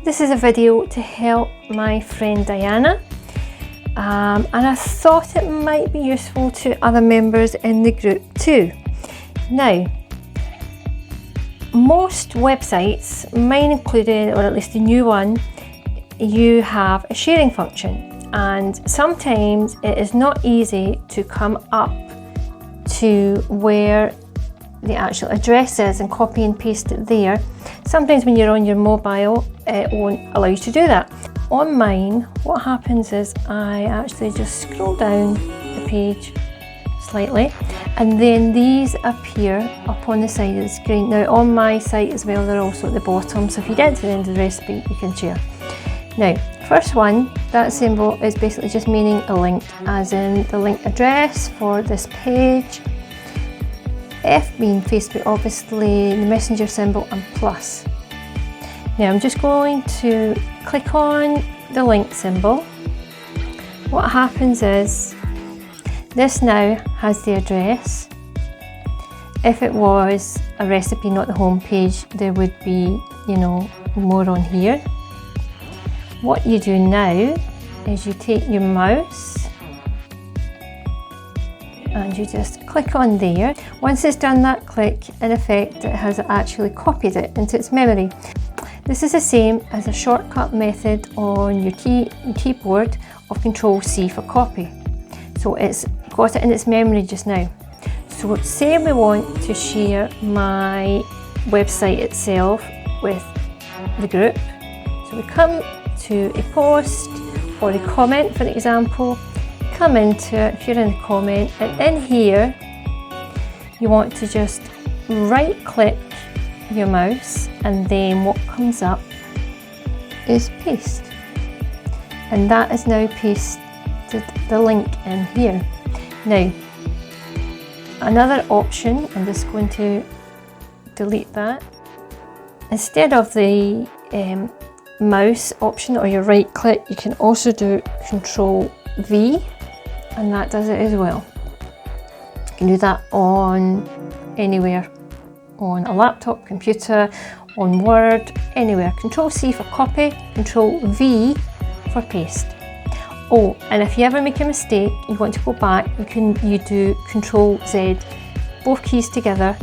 This is a video to help my friend Diana, and I thought it might be useful to other members in the group too. Now, most websites, mine included, or at least the new one, you have a sharing function, and sometimes it is not easy to come up to where the actual address is and copy and paste it there. Sometimes when you're on your mobile, it won't allow you to do that. On mine, what happens is I actually just scroll down the page slightly, and then these appear up on the side of the screen. Now on my site as well, they're also at the bottom, so if you get to the end of the recipe, you can share. Now, first one, that symbol is basically just meaning a link, as in the link address for this page. F being Facebook, obviously, the messenger symbol, and plus. Now I'm just going to click on the link symbol. What happens is this now has the address. If it was a recipe, not the home page, there would be, more on here. What you do now is you take your mouse and you just click on there. Once it's done that click, in effect, it has actually copied it into its memory. This is the same as a shortcut method on your keyboard of Control-C for copy. So it's got it in its memory just now. So say we want to share my website itself with the group. So we come to a post or a comment, for example, come into it if you're in the comment, and in here you want to just right click your mouse, and then what comes up is paste, and that is now pasted the link in here. Now another option, I'm just going to delete that. Instead of the mouse option or your right click, you can also do Control-V, and that does it as well. You can do that on anywhere, on a laptop, computer, on Word, anywhere. Control-C for copy, Control-V for paste. Oh, and if you ever make a mistake, you want to go back, you do Control-Z, both keys together.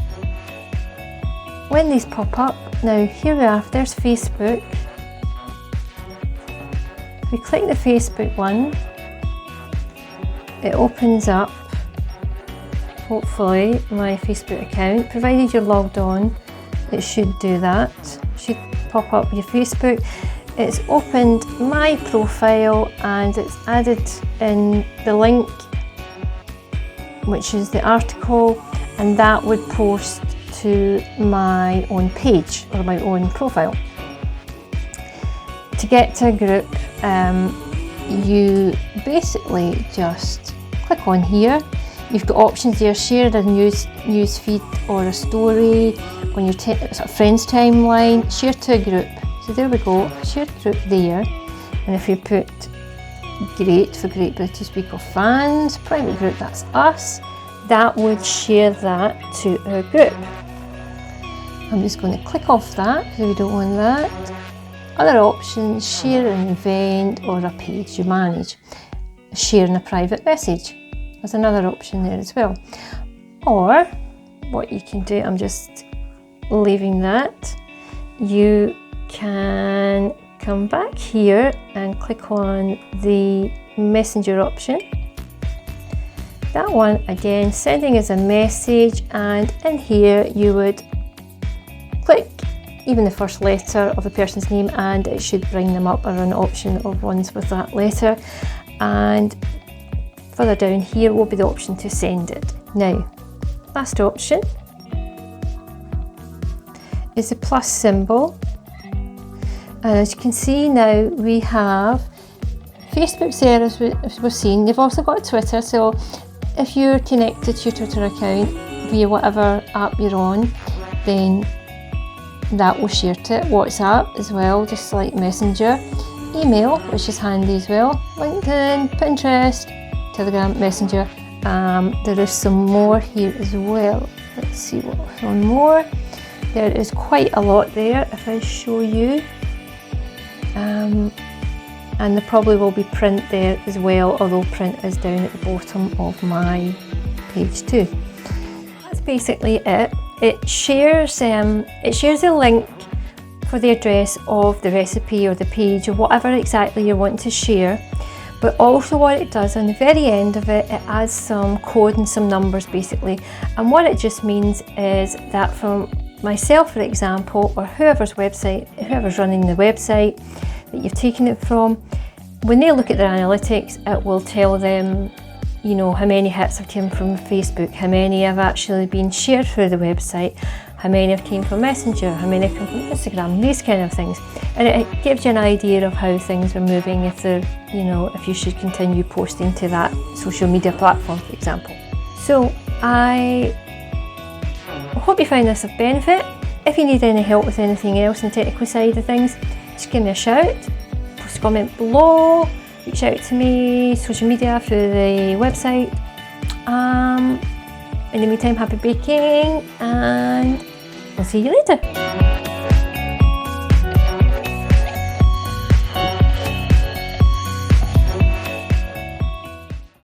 When these pop up, now here we are, there's Facebook. If we click the Facebook one, it opens up, hopefully, my Facebook account. Provided you're logged on, it should do that. It should pop up your Facebook. It's opened my profile and it's added in the link, which is the article, and that would post to my own page or my own profile. To get to a group, you basically just click on here. You've got options there: share a news feed or a story on your friends timeline, share to a group. So there we go, share group there, and if you put great for Great British Week of Fans, private group, that's us, that would share that to our group. I'm just going to click off that because we don't want that. Other options: share an event or a page you manage, sharing a private message. There's another option there as well. Or what you can do, I'm just leaving that, you can come back here and click on the messenger option. That one again, sending as a message, and in here you would click even the first letter of the person's name and it should bring them up, or an option of ones with that letter, and further down here will be the option to send it. Now, last option is the plus symbol, and as you can see now we have Facebook there as we've seen. They've also got Twitter, so if you're connected to your Twitter account via whatever app you're on, then that will share to it. WhatsApp as well, just like Messenger. Email, which is handy as well. LinkedIn, Pinterest, Telegram, Messenger. There is some more here as well. Let's see what's on more. There is quite a lot there. If I show you, and there probably will be print there as well, although print is down at the bottom of my page too. That's basically it. It shares a link for the address of the recipe or the page or whatever exactly you want to share. But also what it does on the very end of it, it adds some code and some numbers basically. And what it just means is that for myself, for example, or whoever's running the website that you've taken it from, when they look at their analytics, it will tell them, you know, how many hits have come from Facebook, how many have actually been shared through the website, how many have came from Messenger, how many have come from Instagram, these kind of things. And it gives you an idea of how things are moving, if they're, you know, if you should continue posting to that social media platform, for example. So I hope you find this of benefit. If you need any help with anything else in the technical side of things, just give me a shout, post a comment below, reach out to me, social media, through the website. In the meantime, happy baking, and we'll see you later.